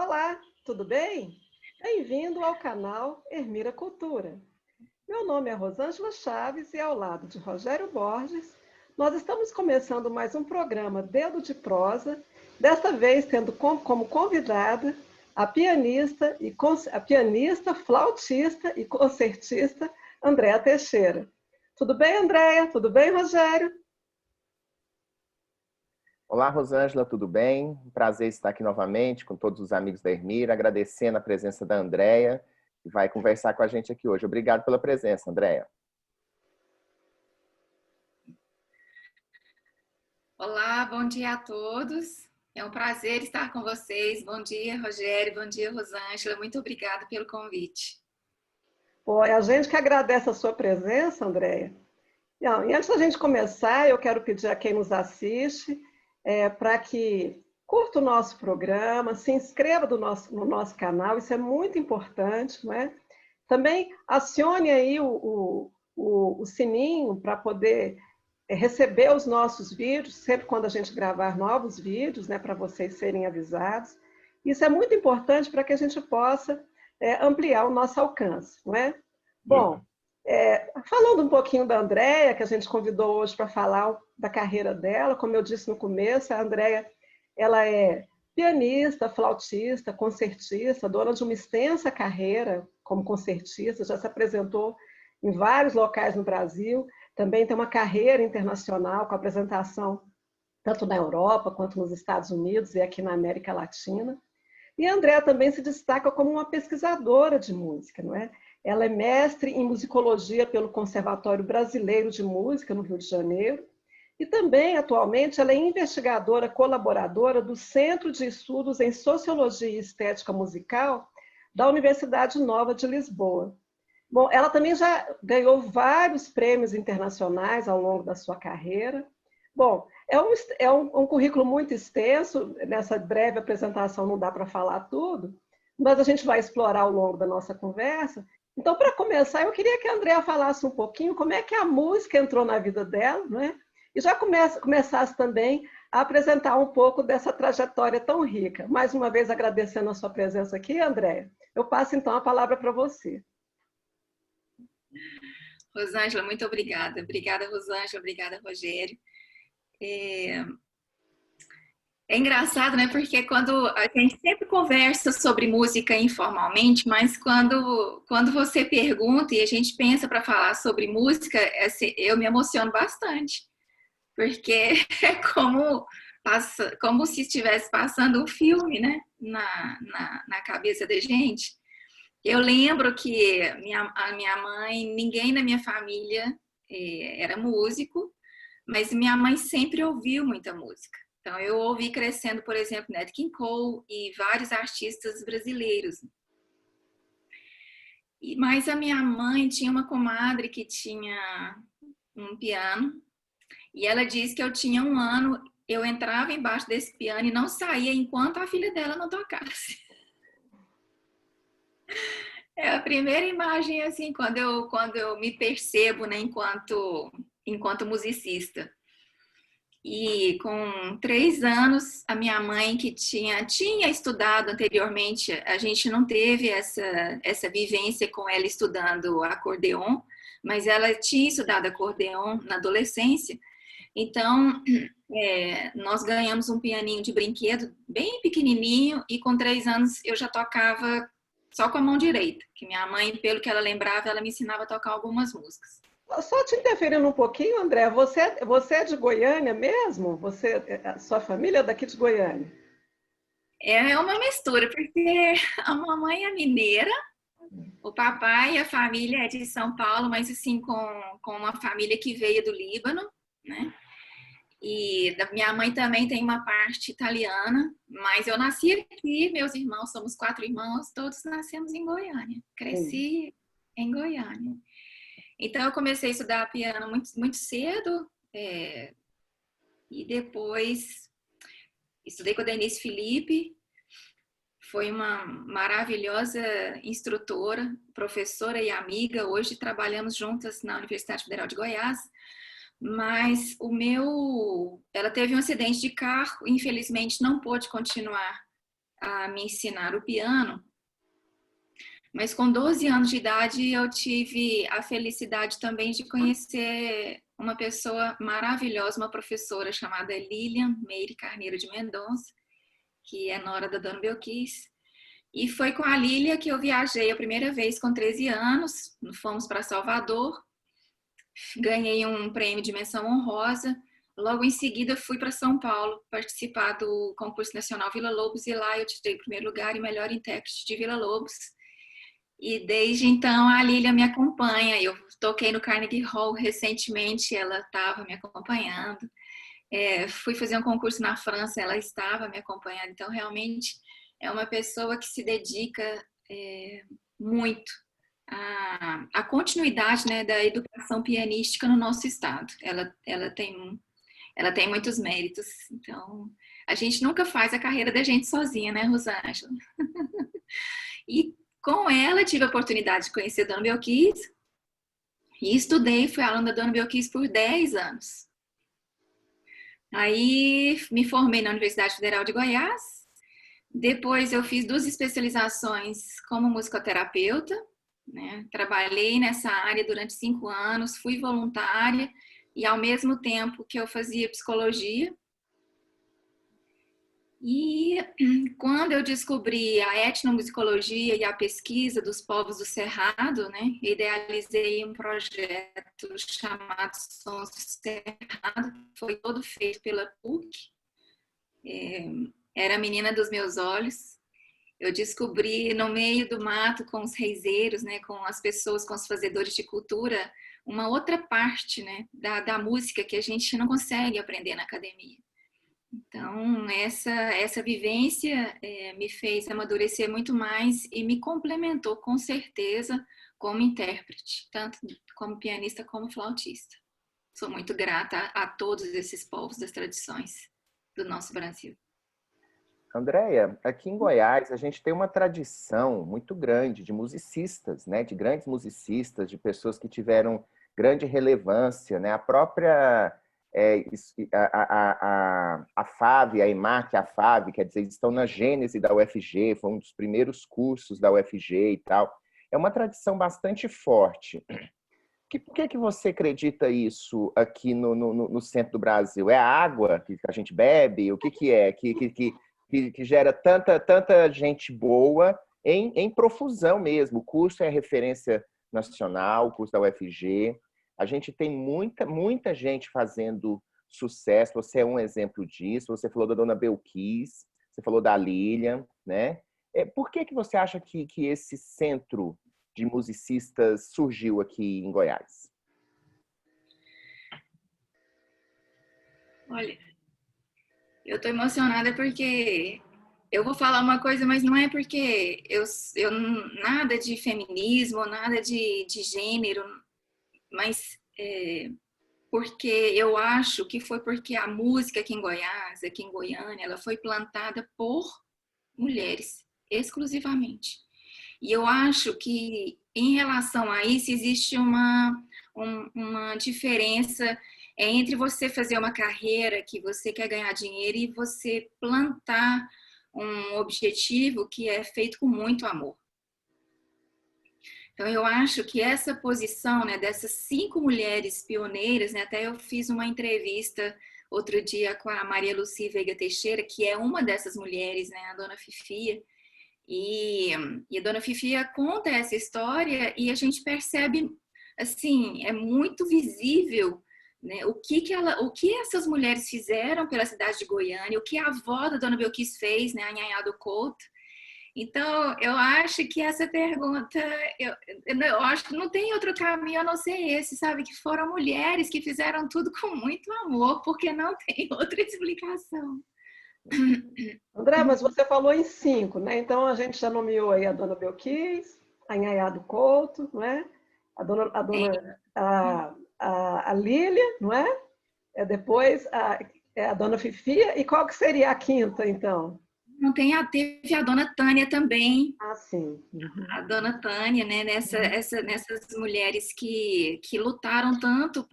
Olá, tudo bem? Bem-vindo ao canal Ermira Cultura. Meu nome é Rosângela Chaves e ao lado de Rogério Borges, nós estamos começando mais um programa Dedo de Prosa, desta vez tendo como convidada a pianista, flautista e concertista Andréa Teixeira. Tudo bem, Andréa? Tudo bem, Rogério? Olá, Rosângela, tudo bem? Um prazer estar aqui novamente com todos os amigos da Ermira, agradecendo a presença da Andréa, que vai conversar com a gente aqui hoje. Obrigado pela presença, Andréa. Olá, bom dia a todos. É um prazer estar com vocês. Bom dia, Rogério. Bom dia, Rosângela. Muito obrigada pelo convite. Bom, é a gente que agradece a sua presença, Andréa. E antes da gente começar, eu quero pedir a quem nos assiste para que curta o nosso programa, se inscreva no nosso canal, isso é muito importante, não é? Também acione aí o sininho para poder receber os nossos vídeos, sempre quando a gente gravar novos vídeos, né, para vocês serem avisados. Isso é muito importante para que a gente possa ampliar o nosso alcance, não é? Bom, falando um pouquinho da Andréa, que a gente convidou hoje para falar da carreira dela, como eu disse no começo, a Andréa, ela é pianista, flautista, concertista, dona de uma extensa carreira como concertista, já se apresentou em vários locais no Brasil, também tem uma carreira internacional com apresentação tanto na Europa quanto nos Estados Unidos e aqui na América Latina. E a Andréa também se destaca como uma pesquisadora de música, não é? Ela é mestre em musicologia pelo Conservatório Brasileiro de Música, no Rio de Janeiro, e também, atualmente, ela é investigadora colaboradora do Centro de Estudos em Sociologia e Estética Musical da Universidade Nova de Lisboa. Bom, ela também já ganhou vários prêmios internacionais ao longo da sua carreira. Bom, é um currículo muito extenso, nessa breve apresentação não dá para falar tudo, mas a gente vai explorar ao longo da nossa conversa. Então, para começar, eu queria que a Andréa falasse um pouquinho como é que a música entrou na vida dela, né? E já começasse também a apresentar um pouco dessa trajetória tão rica. Mais uma vez, agradecendo a sua presença aqui, Andréa, eu passo então a palavra para você. Rosângela, muito obrigada. Obrigada, Rosângela. Obrigada, Rogério. É engraçado, né? Porque quando a gente sempre conversa sobre música informalmente, mas quando você pergunta e a gente pensa para falar sobre música, eu me emociono bastante. Porque é como se estivesse passando um filme, né? Na cabeça da gente. Eu lembro que a minha mãe, ninguém na minha família era músico, mas minha mãe sempre ouviu muita música. Então, eu ouvi crescendo, por exemplo, Nat King Cole e vários artistas brasileiros. Mas a minha mãe tinha uma comadre que tinha um piano e ela disse que eu tinha 1 ano, eu entrava embaixo desse piano e não saía enquanto a filha dela não tocasse. É a primeira imagem, assim, quando eu me percebo, né, enquanto musicista. E com 3 anos, a minha mãe, que tinha estudado anteriormente, a gente não teve essa vivência com ela estudando acordeon, mas ela tinha estudado acordeon na adolescência. Então, nós ganhamos um pianinho de brinquedo bem pequenininho e com 3 anos eu já tocava só com a mão direita, que minha mãe, pelo que ela lembrava, ela me ensinava a tocar algumas músicas. Só te interferindo um pouquinho, André, você é de Goiânia mesmo? A sua família é daqui de Goiânia? É uma mistura, porque a mamãe é mineira, o papai e a família é de São Paulo, mas assim, com uma família que veio do Líbano, né? E da minha mãe também tem uma parte italiana, mas eu nasci aqui, meus irmãos, somos 4 irmãos, todos nascemos em Goiânia. Cresci em Goiânia. Então eu comecei a estudar piano muito, muito cedo, e depois estudei com a Denise Felipe, foi uma maravilhosa instrutora, professora e amiga. Hoje trabalhamos juntas na Universidade Federal de Goiás. Mas ela teve um acidente de carro, infelizmente não pôde continuar a me ensinar o piano, mas com 12 anos de idade eu tive a felicidade também de conhecer uma pessoa maravilhosa, uma professora chamada Lilian Meire Carneiro de Mendonça, que é nora da Dona Belkis. E foi com a Lília que eu viajei a primeira vez com 13 anos, fomos para Salvador, ganhei um prêmio de menção honrosa. Logo em seguida fui para São Paulo participar do concurso nacional Vila Lobos e lá eu tirei o primeiro lugar e melhor intérprete de Vila Lobos. E desde então a Lília me acompanha. Eu toquei no Carnegie Hall recentemente, ela estava me acompanhando. Fui fazer um concurso na França, ela estava me acompanhando. Então realmente é uma pessoa que se dedica muito à continuidade, né, da educação pianística no nosso estado. Ela tem muitos méritos. Então a gente nunca faz a carreira da gente sozinha, né, Rosângela? E com ela tive a oportunidade de conhecer a Dona Belkis e estudei, fui aluna da Dona Belkis por 10 anos. Aí me formei na Universidade Federal de Goiás. Depois eu fiz 2 especializações como musicoterapeuta, né? Trabalhei nessa área durante 5 anos, fui voluntária e ao mesmo tempo que eu fazia psicologia. E quando eu descobri a etnomusicologia e a pesquisa dos povos do Cerrado, né, idealizei um projeto chamado Sons do Cerrado, foi todo feito pela PUC. Era a menina dos meus olhos. Eu descobri no meio do mato com os reizeiros, né, com as pessoas, com os fazedores de cultura, uma outra parte, né, da música que a gente não consegue aprender na academia. Então, essa vivência me fez amadurecer muito mais e me complementou, com certeza, como intérprete, tanto como pianista como flautista. Sou muito grata a todos esses povos das tradições do nosso Brasil. Andréia, aqui em Goiás a gente tem uma tradição muito grande de musicistas, né? De grandes musicistas, de pessoas que tiveram grande relevância, né? A própria a FAV, a EMAC, a FAV, quer dizer, eles estão na gênese da UFG, foi um dos primeiros cursos da UFG e tal. É uma tradição bastante forte. Por que você acredita isso aqui no centro do Brasil? É a água que a gente bebe? O que é? Que gera tanta gente boa em profusão mesmo. O curso é referência nacional, o curso da UFG. A gente tem muita gente fazendo sucesso. Você é um exemplo disso. Você falou da Dona Belkis, você falou da Lilian, né? Por que você acha que esse centro de musicistas surgiu aqui em Goiás? Olha, eu estou emocionada porque eu vou falar uma coisa, mas não é porque eu nada de feminismo, nada de gênero, mas porque eu acho que foi porque a música aqui em Goiás, aqui em Goiânia, ela foi plantada por mulheres, exclusivamente. E eu acho que, em relação a isso, existe uma diferença entre você fazer uma carreira que você quer ganhar dinheiro e você plantar um objetivo que é feito com muito amor. Então, eu acho que essa posição, né, dessas 5 mulheres pioneiras, né, até eu fiz uma entrevista outro dia com a Maria Lucy Veiga Teixeira, que é uma dessas mulheres, né, a Dona Fifia, e a Dona Fifia conta essa história e a gente percebe, assim, é muito visível, né, o que essas mulheres fizeram pela cidade de Goiânia, o que a avó da Dona Belkis fez, né, a Nhanhá do Couto. Então, eu acho que essa pergunta, eu acho que não tem outro caminho a não ser esse, sabe? Que foram mulheres que fizeram tudo com muito amor, porque não tem outra explicação. André, mas você falou em 5, né? Então a gente já nomeou aí a Dona Belkis, a Nhanhá do Couto, não é? A Lília, não é? Depois a Dona Fifia. E qual que seria a 5ª, então? Não teve a Dona Tânia também. Ah, sim. Uhum. A Dona Tânia, né? Nessas mulheres que lutaram tanto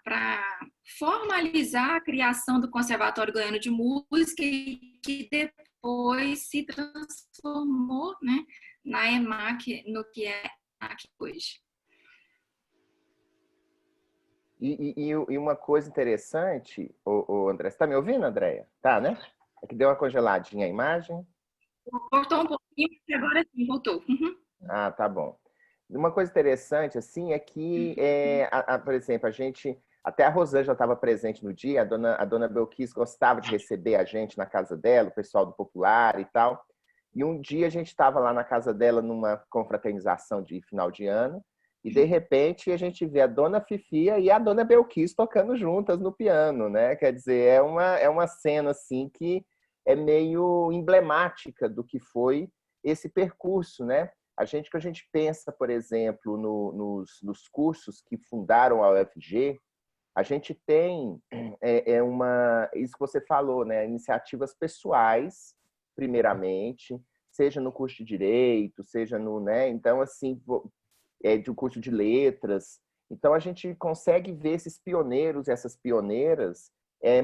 para formalizar a criação do Conservatório Goiano de Música e que depois se transformou, né, na EMAC, no que é a EMAC hoje. E uma coisa interessante, André, você está me ouvindo, Andréia? Tá, né? É que deu uma congeladinha a imagem. Cortou um pouquinho, mas agora sim, voltou. Ah, tá bom. Uma coisa interessante, assim, é que, por exemplo, até a Rosângela estava presente no dia, a dona Belkis gostava de receber a gente na casa dela, o pessoal do Popular e tal. E um dia a gente estava lá na casa dela numa confraternização de final de ano, e de repente a gente vê a dona Fifia e a dona Belkis tocando juntas no piano, né? Quer dizer, é uma cena assim que é meio emblemática do que foi esse percurso, né? Que a gente pensa, por exemplo, nos cursos que fundaram a UFG, a gente tem isso que você falou, né? Iniciativas pessoais, primeiramente, seja no curso de Direito, seja no, né? Então, assim, de um curso de Letras. Então, a gente consegue ver esses pioneiros e essas pioneiras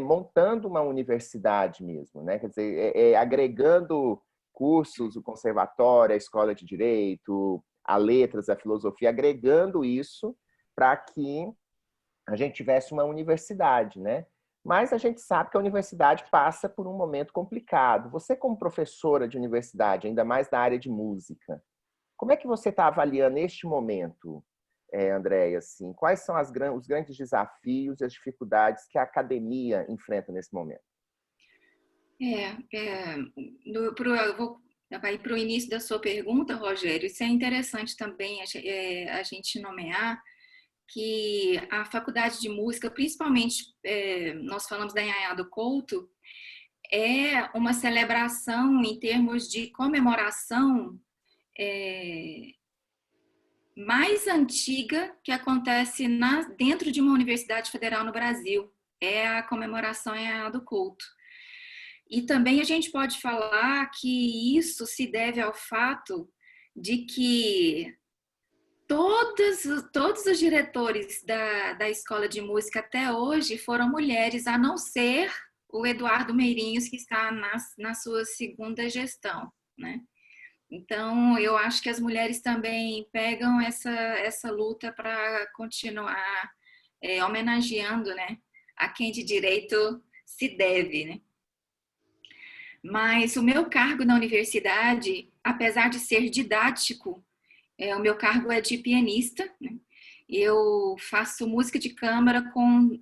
montando uma universidade mesmo, né? Quer dizer, agregando cursos, o conservatório, a escola de Direito, a Letras, a filosofia, agregando isso para que a gente tivesse uma universidade, né? Mas a gente sabe que a universidade passa por um momento complicado. Você, como professora de universidade, ainda mais da área de música, como é que você está avaliando este momento, Andréia? Assim, quais são os grandes desafios e as dificuldades que a academia enfrenta nesse momento? Eu vou para o início da sua pergunta, Rogério. Isso é interessante também a gente nomear que a faculdade de música, principalmente, nós falamos da Nhanhá do Couto, é uma celebração em termos de comemoração mais antiga que acontece dentro de uma universidade federal no Brasil. É a comemoração Nhanhá do Couto. E também a gente pode falar que isso se deve ao fato de que todos os diretores da escola de música até hoje foram mulheres, a não ser o Eduardo Meirinhos, que está na sua segunda gestão, né? Então, eu acho que as mulheres também pegam essa luta para continuar homenageando, né, a quem de direito se deve, né? Mas o meu cargo na universidade, apesar de ser didático, o meu cargo é de pianista, né? Eu faço música de câmara com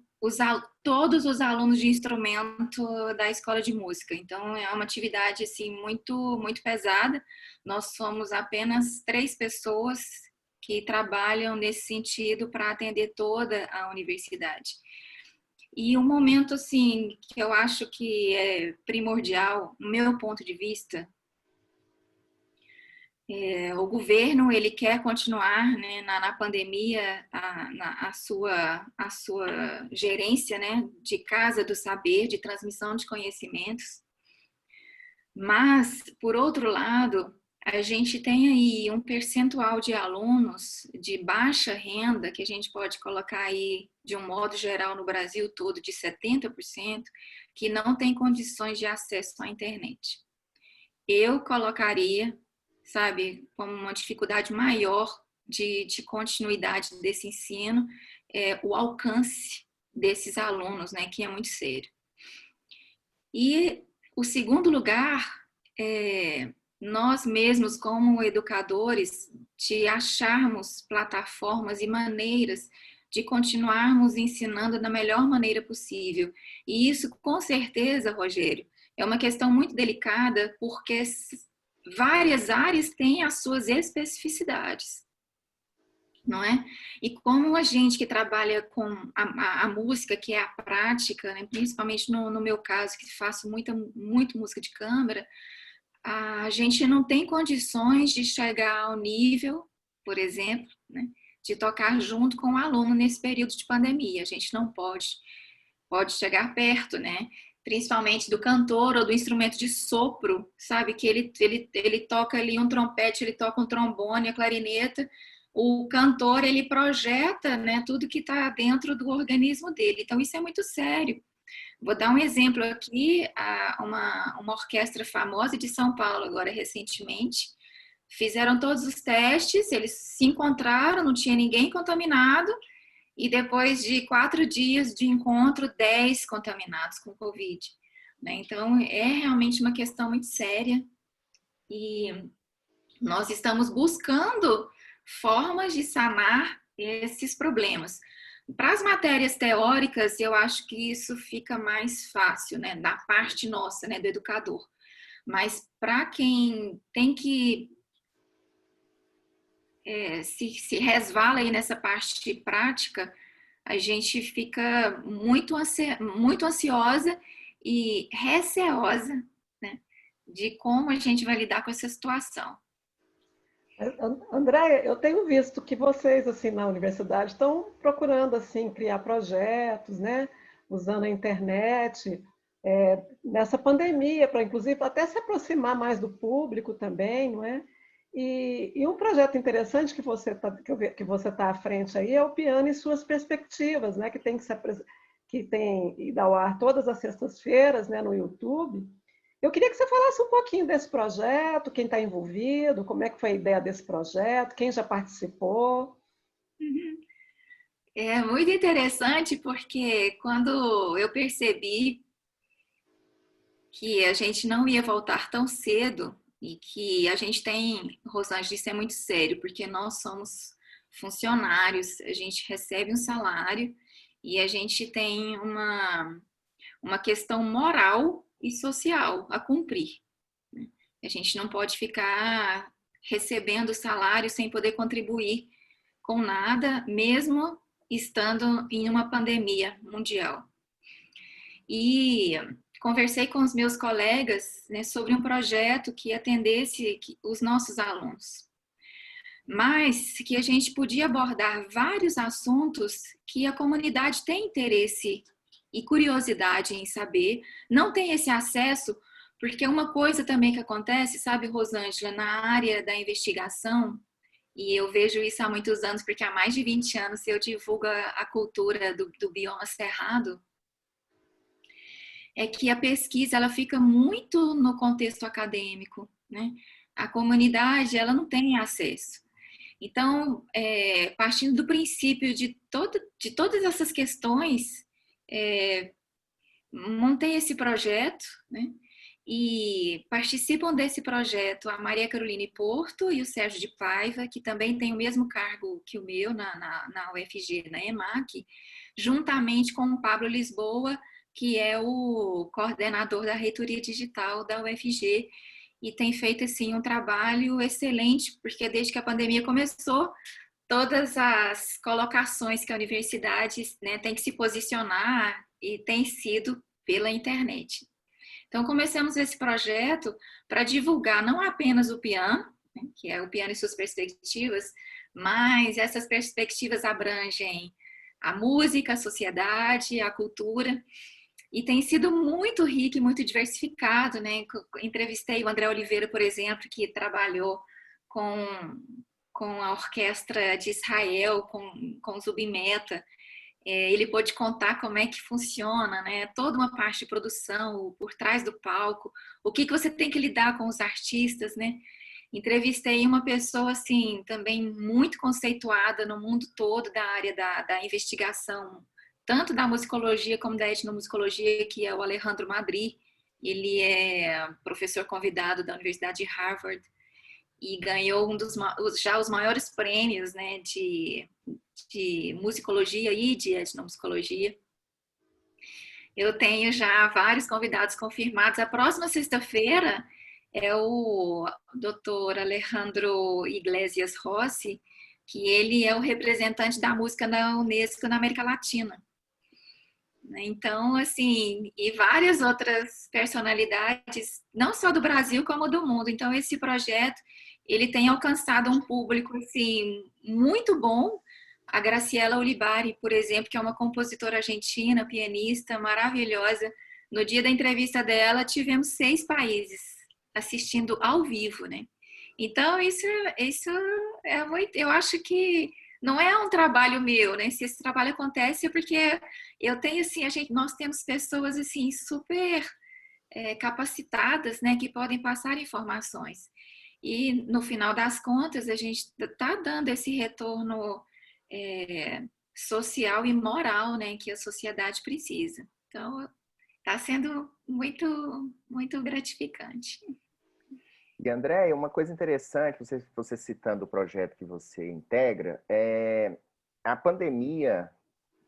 todos os alunos de instrumento da escola de música. Então, é uma atividade assim, muito, muito pesada. Nós somos apenas 3 pessoas que trabalham nesse sentido para atender toda a universidade. E um momento assim que eu acho que é primordial, no meu ponto de vista, o governo ele quer continuar, né, na pandemia a sua gerência, né, de casa do saber, de transmissão de conhecimentos. Mas, por outro lado, a gente tem aí um percentual de alunos de baixa renda, que a gente pode colocar aí de um modo geral no Brasil todo de 70%, que não tem condições de acesso à internet. Eu colocaria, sabe, como uma dificuldade maior de continuidade desse ensino, o alcance desses alunos, né, que é muito sério. E o segundo lugar, nós mesmos, como educadores, de acharmos plataformas e maneiras de continuarmos ensinando da melhor maneira possível. E isso, com certeza, Rogério, é uma questão muito delicada, porque várias áreas têm as suas especificidades, não é? E como a gente que trabalha com a música, que é a prática, né? Principalmente no meu caso, que faço muito música de câmara, a gente não tem condições de chegar ao nível, por exemplo, né, de tocar junto com o aluno nesse período de pandemia. A gente não pode chegar perto, né? Principalmente do cantor ou do instrumento de sopro, sabe? Que ele toca ali um trompete, ele toca um trombone, a clarineta. O cantor, ele projeta, né, tudo que está dentro do organismo dele. Então, isso é muito sério. Vou dar um exemplo aqui, uma orquestra famosa de São Paulo, agora recentemente, fizeram todos os testes, eles se encontraram, não tinha ninguém contaminado, e depois de 4 dias de encontro, 10 contaminados com Covid. Né? Então, é realmente uma questão muito séria, e nós estamos buscando formas de sanar esses problemas. Para as matérias teóricas, eu acho que isso fica mais fácil, né, da parte nossa, né, do educador. Mas para quem tem que se resvala aí nessa parte prática, a gente fica muito ansiosa e receosa, né, de como a gente vai lidar com essa situação. Andréia, eu tenho visto que vocês, assim, na universidade, estão procurando, assim, criar projetos, né? Usando a internet, nessa pandemia, para, inclusive, até se aproximar mais do público também, não é? E um projeto interessante que você tá à frente aí é o Piano e Suas Perspectivas, né? Que tem ido ao ar todas as sextas-feiras, né, no YouTube. Eu queria que você falasse um pouquinho desse projeto, quem está envolvido, como é que foi a ideia desse projeto, quem já participou. É muito interessante porque quando eu percebi que a gente não ia voltar tão cedo e que a gente tem, Rosângela, isso é muito sério, porque nós somos funcionários, a gente recebe um salário e a gente tem uma questão moral e social a cumprir. A gente não pode ficar recebendo salário sem poder contribuir com nada, mesmo estando em uma pandemia mundial. E conversei com os meus colegas, né, sobre um projeto que atendesse os nossos alunos, mas que a gente podia abordar vários assuntos que a comunidade tem interesse e curiosidade em saber, não tem esse acesso, porque uma coisa também que acontece, sabe, Rosângela, na área da investigação, e eu vejo isso há muitos anos, porque há mais de 20 anos eu divulgo a cultura do bioma cerrado, é que a pesquisa ela fica muito no contexto acadêmico, né? A comunidade ela não tem acesso. Então, partindo do princípio de todas essas questões, montei esse projeto, né? E participam desse projeto a Maria Caroline Porto e o Sérgio de Paiva, que também tem o mesmo cargo que o meu na UFG, na EMAC, juntamente com o Pablo Lisboa, que é o coordenador da reitoria digital da UFG, e tem feito assim um trabalho excelente, porque desde que a pandemia começou, todas as colocações que a universidade, né, tem que se posicionar e tem sido pela internet. Então, começamos esse projeto para divulgar não apenas o piano, né, que é o Piano e Suas Perspectivas, mas essas perspectivas abrangem a música, a sociedade, a cultura, e tem sido muito rico e muito diversificado, né? Entrevistei o André Oliveira, por exemplo, que trabalhou com a orquestra de Israel, com o Zubimeta. Ele pôde contar como é que funciona, né? Toda uma parte de produção, por trás do palco, o que você tem que lidar com os artistas, né? Entrevistei uma pessoa, assim, também muito conceituada no mundo todo da área da investigação, tanto da musicologia como da etnomusicologia, que é o Alejandro Madrid. Ele é professor convidado da Universidade de Harvard e ganhou já os maiores prêmios, né, de musicologia e de etnomusicologia. Eu tenho já vários convidados confirmados. A próxima sexta-feira é o Dr. Alejandro Iglesias Rossi, que ele é o representante da música da Unesco na América Latina. Então, assim, e várias outras personalidades, não só do Brasil, como do mundo. Então, esse projeto, ele tem alcançado um público, assim, muito bom. A Graciela Olibari, por exemplo, que é uma compositora argentina, pianista maravilhosa. No dia da entrevista dela, tivemos 6 países assistindo ao vivo, né? Então, isso é muito... Eu acho que não é um trabalho meu, né? Se esse trabalho acontece é porque eu tenho, assim, nós temos pessoas, assim, super capacitadas, né, que podem passar informações. E, no final das contas, a gente está dando esse retorno social e moral, né, que a sociedade precisa. Então, está sendo muito, muito gratificante. E, André, uma coisa interessante, você citando o projeto que você integra, a pandemia,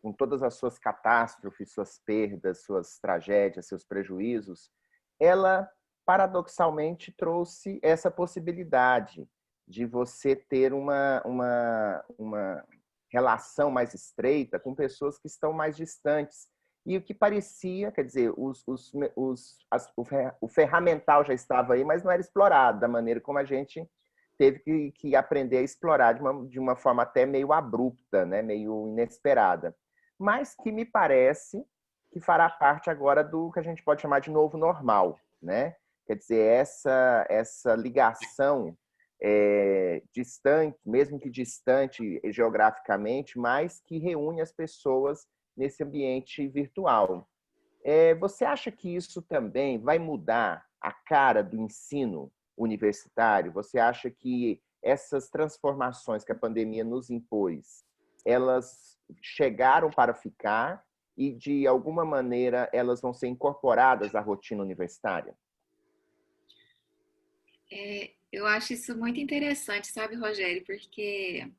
com todas as suas catástrofes, suas perdas, suas tragédias, seus prejuízos, ela, paradoxalmente, trouxe essa possibilidade de você ter uma relação mais estreita com pessoas que estão mais distantes. E o que parecia, quer dizer, o ferramental já estava aí, mas não era explorado da maneira como a gente teve que aprender a explorar de uma forma até meio abrupta, né? Meio inesperada. Mas que me parece que fará parte agora do que a gente pode chamar de novo normal, né? Quer dizer, essa ligação distante, mesmo que distante geograficamente, mas que reúne as pessoas nesse ambiente virtual. Você acha que isso também vai mudar a cara do ensino universitário? Você acha que essas transformações que a pandemia nos impôs, elas chegaram para ficar e, de alguma maneira, elas vão ser incorporadas à rotina universitária? Eu acho isso muito interessante, sabe, Rogério? Porque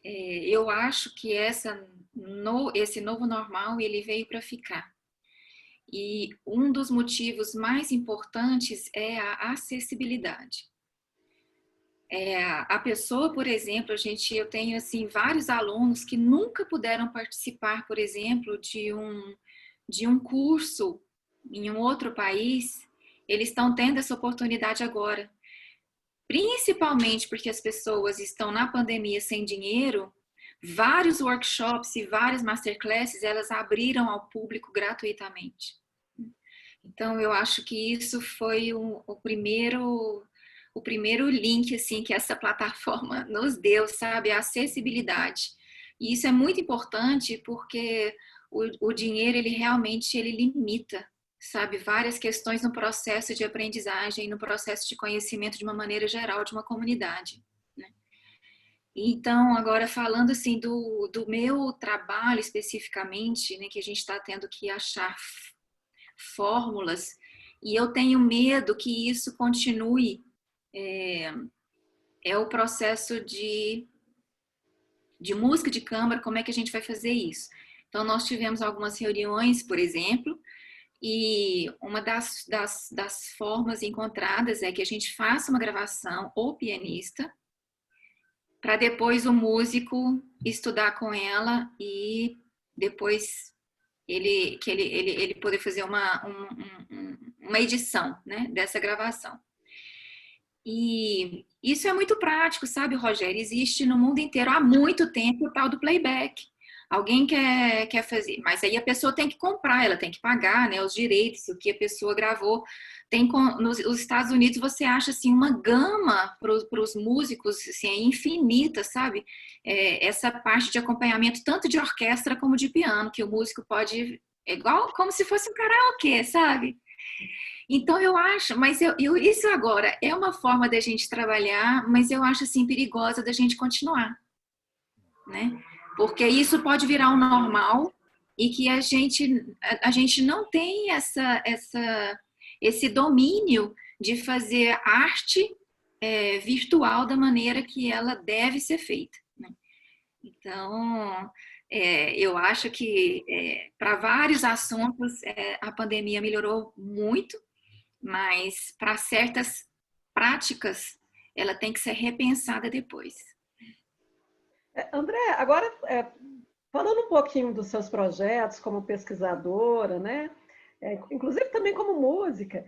eu acho que esse novo normal, ele veio para ficar. E um dos motivos mais importantes é a acessibilidade. A pessoa, por exemplo, eu tenho assim vários alunos que nunca puderam participar, por exemplo, de um curso em um outro país. Eles estão tendo essa oportunidade agora, principalmente porque as pessoas estão na pandemia sem dinheiro. Vários workshops e várias masterclasses elas abriram ao público gratuitamente. Então eu acho que isso foi o primeiro link assim que essa plataforma nos deu, sabe, a acessibilidade. E isso é muito importante porque o dinheiro ele realmente ele limita, sabe, várias questões no processo de aprendizagem, no processo de conhecimento de uma maneira geral de uma comunidade, né? Então, agora falando assim do meu trabalho especificamente, né, que a gente está tendo que achar fórmulas, e eu tenho medo que isso continue, o processo de música de câmara, como é que a gente vai fazer isso? Então, nós tivemos algumas reuniões, por exemplo, e uma das formas encontradas é que a gente faça uma gravação, o pianista, para depois o músico estudar com ela e depois ele poder fazer uma edição, né, dessa gravação. E isso é muito prático, sabe, Rogério? Existe no mundo inteiro há muito tempo o tal do playback. Alguém quer fazer, mas aí a pessoa tem que comprar, ela tem que pagar, né, os direitos, o que a pessoa gravou. Nos Estados Unidos você acha assim uma gama para os músicos assim, é infinita, sabe? Essa parte de acompanhamento tanto de orquestra como de piano, que o músico pode, igual como se fosse um karaokê, sabe? Então eu acho, mas isso agora é uma forma da gente trabalhar, mas eu acho assim perigosa da gente continuar, né? Porque isso pode virar um normal e que a gente não tem esse domínio de fazer arte virtual da maneira que ela deve ser feita, né? Então, eu acho que para vários assuntos a pandemia melhorou muito, mas para certas práticas ela tem que ser repensada depois. André, agora falando um pouquinho dos seus projetos como pesquisadora, né? Inclusive também como música,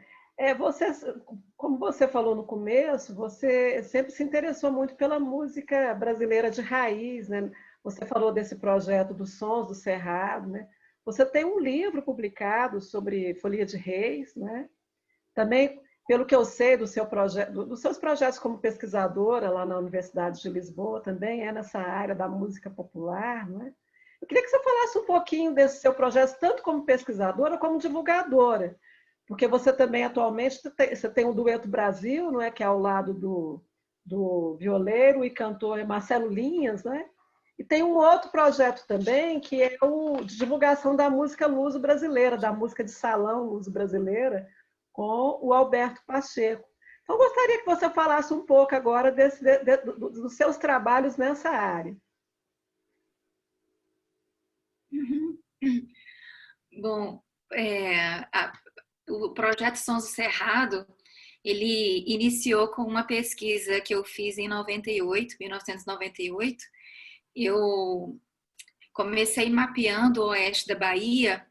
como você falou no começo, você sempre se interessou muito pela música brasileira de raiz, né? Você falou desse projeto dos Sons do Cerrado, né? Você tem um livro publicado sobre Folia de Reis, né? Também pelo que eu sei do seu dos seus projetos como pesquisadora lá na Universidade de Lisboa, também é nessa área da música popular, não é? Eu queria que você falasse um pouquinho desse seu projeto, tanto como pesquisadora como divulgadora, porque você também atualmente você tem o Dueto Brasil, não é, que é ao lado do violeiro e cantor Marcelo Linhas, né? E tem um outro projeto também, que é o de divulgação da música luso brasileira, da música de salão luso brasileira, com o Alberto Pacheco. Então, eu gostaria que você falasse um pouco agora dos seus trabalhos nessa área. Uhum. Bom, o projeto Sons do Cerrado, ele iniciou com uma pesquisa que eu fiz em 1998. Eu comecei mapeando o oeste da Bahia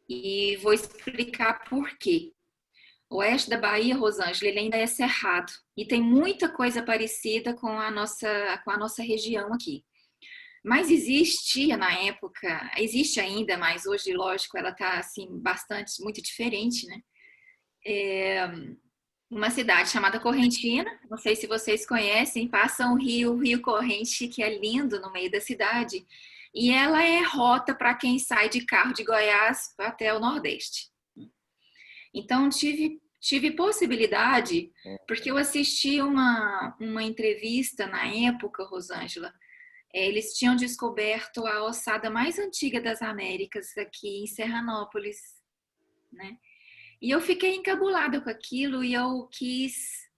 e vou explicar por quê. O oeste da Bahia, Rosângela, ele ainda é cerrado e tem muita coisa parecida com a nossa região aqui. Mas existia na época, existe ainda, mas hoje, lógico, ela está assim muito diferente, né? Uma cidade chamada Correntina, não sei se vocês conhecem, passa o Rio Corrente, que é lindo no meio da cidade, e ela é rota para quem sai de carro de Goiás até o Nordeste. Então, tive possibilidade, porque eu assisti uma entrevista na época, Rosângela, eles tinham descoberto a ossada mais antiga das Américas aqui em Serranópolis, né? E eu fiquei encabulada com aquilo e eu quis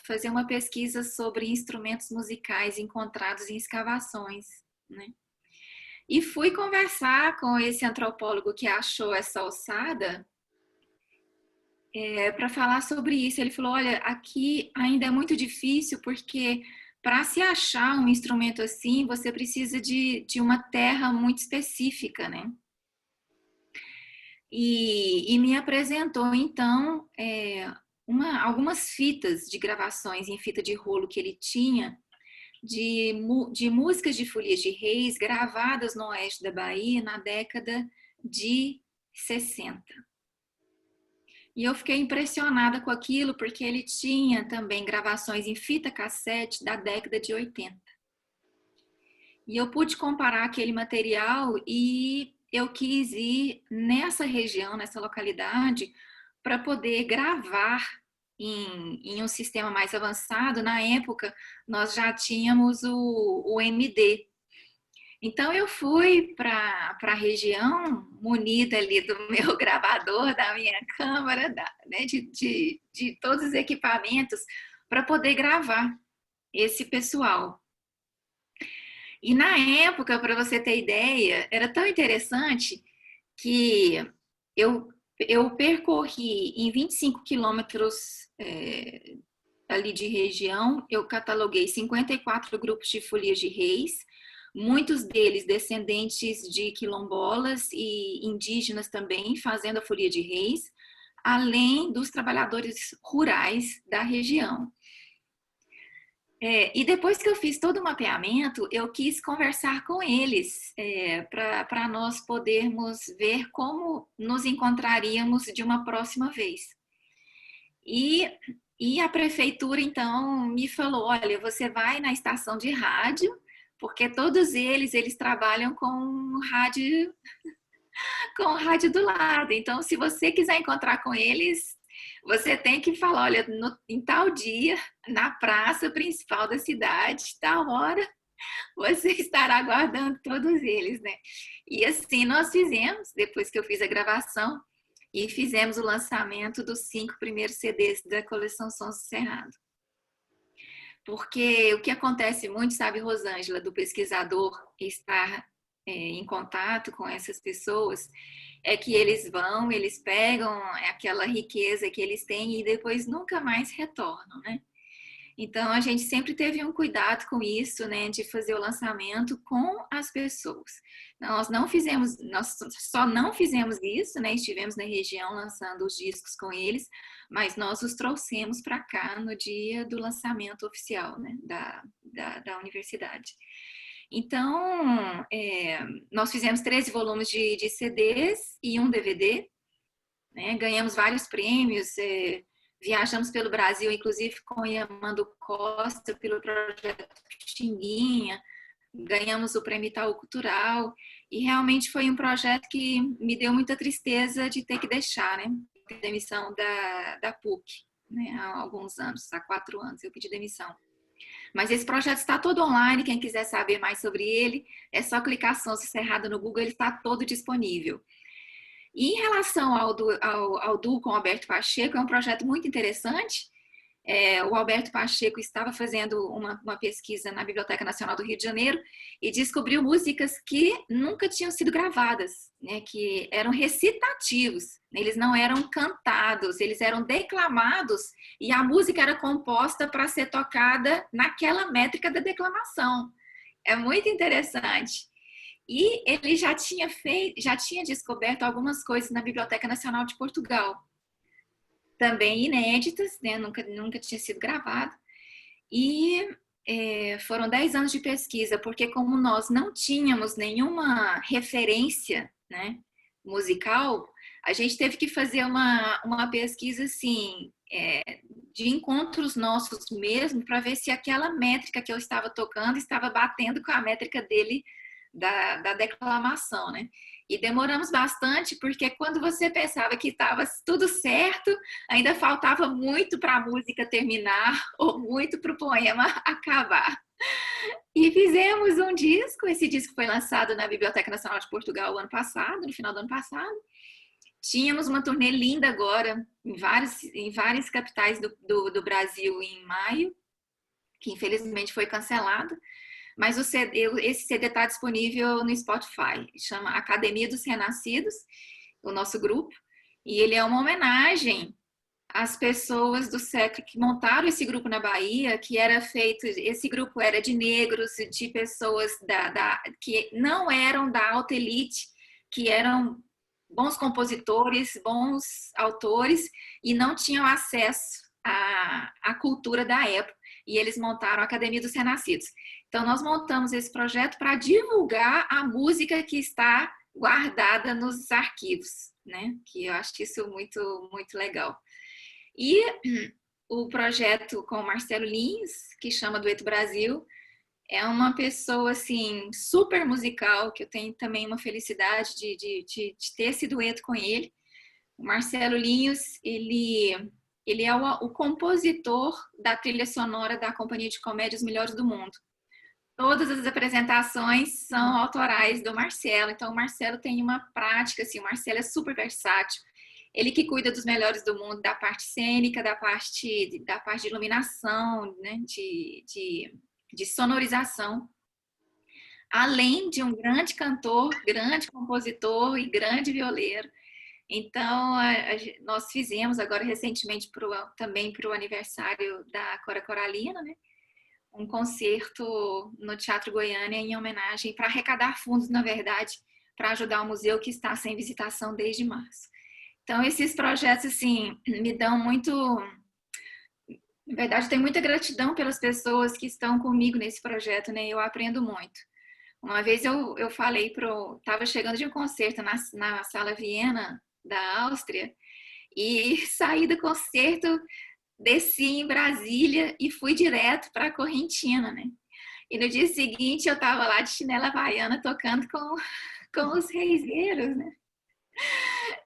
fazer uma pesquisa sobre instrumentos musicais encontrados em escavações, né? E fui conversar com esse antropólogo que achou essa ossada para falar sobre isso. Ele falou, olha, aqui ainda é muito difícil porque para se achar um instrumento assim, você precisa de uma terra muito específica, né? E me apresentou, então, algumas fitas de gravações em fita de rolo que ele tinha de músicas de Folia de Reis gravadas no oeste da Bahia na década de 60. E eu fiquei impressionada com aquilo porque ele tinha também gravações em fita cassete da década de 80. E eu pude comparar aquele material e eu quis ir nessa região, nessa localidade, para poder gravar em um sistema mais avançado. Na época, nós já tínhamos o MD. Então, eu fui para a região, munida ali do meu gravador, da minha câmera, né, de todos os equipamentos, para poder gravar esse pessoal. E na época, para você ter ideia, era tão interessante que eu percorri em 25 quilômetros ali de região, eu cataloguei 54 grupos de folias de reis, muitos deles descendentes de quilombolas e indígenas também, fazendo a folia de reis, além dos trabalhadores rurais da região. E depois que eu fiz todo o mapeamento, eu quis conversar com eles para nós podermos ver como nos encontraríamos de uma próxima vez. E a prefeitura, então, me falou, olha, você vai na estação de rádio, porque todos eles trabalham com rádio do lado. Então, se você quiser encontrar com eles, você tem que falar, olha, em tal dia, na praça principal da cidade, tal hora, você estará aguardando todos eles, né? E assim nós fizemos, depois que eu fiz a gravação, e fizemos o lançamento dos 5 primeiros CDs da coleção Sons do Cerrado. Porque o que acontece muito, sabe, Rosângela, do pesquisador estar em contato com essas pessoas, é que eles pegam aquela riqueza que eles têm e depois nunca mais retornam, né? Então, a gente sempre teve um cuidado com isso, né, de fazer o lançamento com as pessoas. Nós só não fizemos isso, né, estivemos na região lançando os discos com eles, mas nós os trouxemos para cá no dia do lançamento oficial, né, da universidade. Então, nós fizemos 13 volumes de CDs e um DVD, né? Ganhamos vários prêmios, viajamos pelo Brasil, inclusive com Yamando Costa, pelo projeto Xinguinha, ganhamos o Prêmio Itaú Cultural, e realmente foi um projeto que me deu muita tristeza de ter que deixar, né? Demissão da PUC, né? Há alguns anos, há 4 anos eu pedi demissão. Mas esse projeto está todo online, quem quiser saber mais sobre ele, é só clicar Sonso Cerrado no Google, ele está todo disponível. E em relação ao duo com o Alberto Pacheco, é um projeto muito interessante. O Alberto Pacheco estava fazendo uma pesquisa na Biblioteca Nacional do Rio de Janeiro e descobriu músicas que nunca tinham sido gravadas, né, que eram recitativos, eles não eram cantados, eles eram declamados e a música era composta para ser tocada naquela métrica da declamação. É muito interessante. E ele já tinha descoberto algumas coisas na Biblioteca Nacional de Portugal, também inéditas, né? Nunca tinha sido gravado. E foram 10 anos de pesquisa, porque como nós não tínhamos nenhuma referência, né, musical, a gente teve que fazer uma pesquisa assim, de encontros nossos mesmo, para ver se aquela métrica que eu estava tocando estava batendo com a métrica dele da declamação, né? E demoramos bastante, porque quando você pensava que estava tudo certo, ainda faltava muito para a música terminar ou muito para o poema acabar. E fizemos um disco, esse disco foi lançado na Biblioteca Nacional de Portugal no final do ano passado. Tínhamos uma turnê linda agora, em várias capitais do Brasil em maio, que infelizmente foi cancelado. Mas esse CD está disponível no Spotify, chama Academia dos Renascidos, o nosso grupo, e ele é uma homenagem às pessoas do século que montaram esse grupo na Bahia, esse grupo era de negros, de pessoas que não eram da alta elite, que eram bons compositores, bons autores, e não tinham acesso à cultura da época, e eles montaram a Academia dos Renascidos. Então, nós montamos esse projeto para divulgar a música que está guardada nos arquivos, né? Que eu acho isso muito, muito legal. E o projeto com o Marcelo Lins, que chama Dueto Brasil, é uma pessoa, assim, super musical, que eu tenho também uma felicidade de ter esse dueto com ele. O Marcelo Lins, ele é o compositor da trilha sonora da Companhia de Comédia Os Melhores do Mundo. Todas as apresentações são autorais do Marcelo, então o Marcelo tem uma prática, assim, o Marcelo é super versátil. Ele que cuida dos melhores do mundo, da parte cênica, da parte de iluminação, né, de sonorização. Além de um grande cantor, grande compositor e grande violeiro. Então, nós fizemos agora recentemente também para o aniversário da Cora Coralina, né, um concerto no Teatro Goiânia em homenagem, para arrecadar fundos, na verdade, para ajudar o museu que está sem visitação desde março. Então, esses projetos, assim, me dão muito... Na verdade, tenho muita gratidão pelas pessoas que estão comigo nesse projeto, né? Eu aprendo muito. Uma vez eu falei estava chegando de um concerto na Sala Viena da Áustria e saí do concerto, desci em Brasília e fui direto para a Correntina, né? E no dia seguinte eu estava lá de chinela havaiana tocando com os reiseiros, né?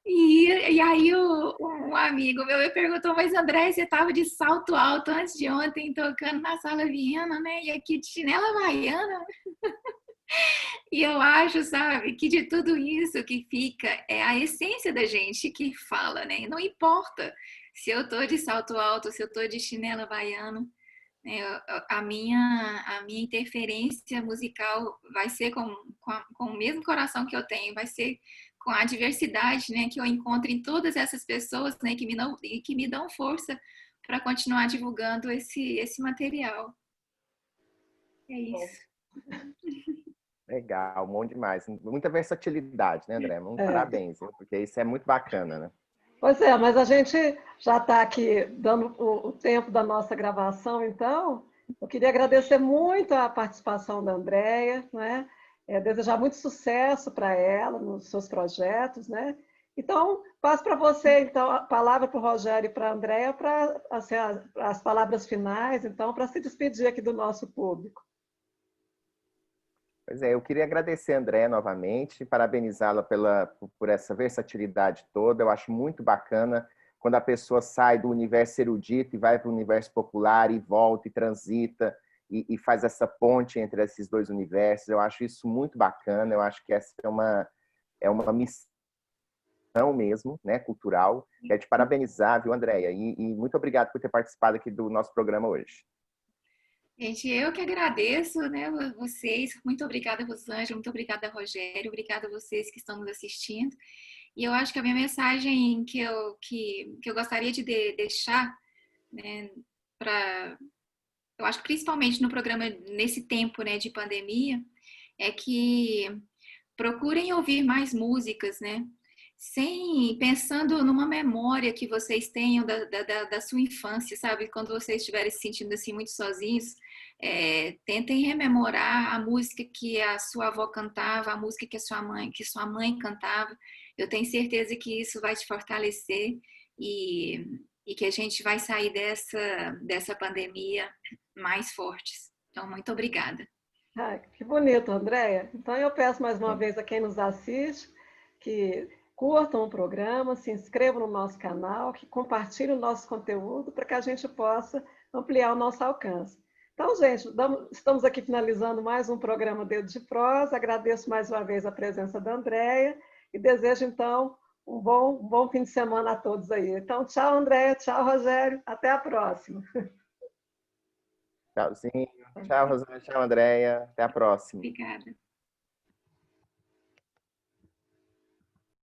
E aí um amigo meu me perguntou, mas André, você estava de salto alto antes de ontem tocando na Sala Viena, né? E aqui de chinela havaiana. E eu acho, sabe, que de tudo isso que fica é a essência da gente que fala, né? Não importa se eu tô de salto alto, se eu tô de chinelo havaiano, né? A minha interferência musical vai ser com o mesmo coração que eu tenho, vai ser com a diversidade, né, que eu encontro em todas essas pessoas, né, que me dão força para continuar divulgando esse material. É isso. Legal, bom demais. Muita versatilidade, né, André? Parabéns, porque isso é muito bacana, né? Pois é, mas a gente já está aqui dando o tempo da nossa gravação, então eu queria agradecer muito a participação da Andréia, né? Desejar muito sucesso para ela nos seus projetos, né? Então, passo para você, então, a palavra para o Rogério e para a Andréia, para assim, as palavras finais, então, para se despedir aqui do nosso público. Pois é, eu queria agradecer a Andréia novamente, parabenizá-la por essa versatilidade toda. Eu acho muito bacana quando a pessoa sai do universo erudito e vai para o universo popular e volta e transita e faz essa ponte entre esses dois universos. Eu acho isso muito bacana. Eu acho que essa é uma missão mesmo, né, cultural. Quero te parabenizar, viu, Andréia? E muito obrigado por ter participado aqui do nosso programa hoje. Gente, eu que agradeço, né, vocês. Muito obrigada, Rosângela. Muito obrigada, Rogério. Obrigada a vocês que estão nos assistindo. E eu acho que a minha mensagem que eu gostaria de deixar, né, eu acho que principalmente no programa, nesse tempo, né, de pandemia, é que procurem ouvir mais músicas, né? Pensando numa memória que vocês tenham da sua infância, sabe? Quando vocês estiverem se sentindo assim muito sozinhos, tentem rememorar a música que a sua avó cantava, a música que sua mãe cantava. Eu tenho certeza que isso vai te fortalecer e que a gente vai sair dessa pandemia mais fortes. Então, muito obrigada. Ah, que bonito, Andréia. Então, eu peço mais uma vez a quem nos assiste que curtam o programa, se inscrevam no nosso canal, que compartilhem o nosso conteúdo para que a gente possa ampliar o nosso alcance. Então, gente, estamos aqui finalizando mais um programa Dedo de Prosa. Agradeço mais uma vez a presença da Andréia e desejo, então, um bom fim de semana a todos aí. Então, tchau, Andréia, tchau, Rogério, até a próxima. Tchauzinho. Tchau, Rosana. Tchau, Andréia. Até a próxima. Obrigada.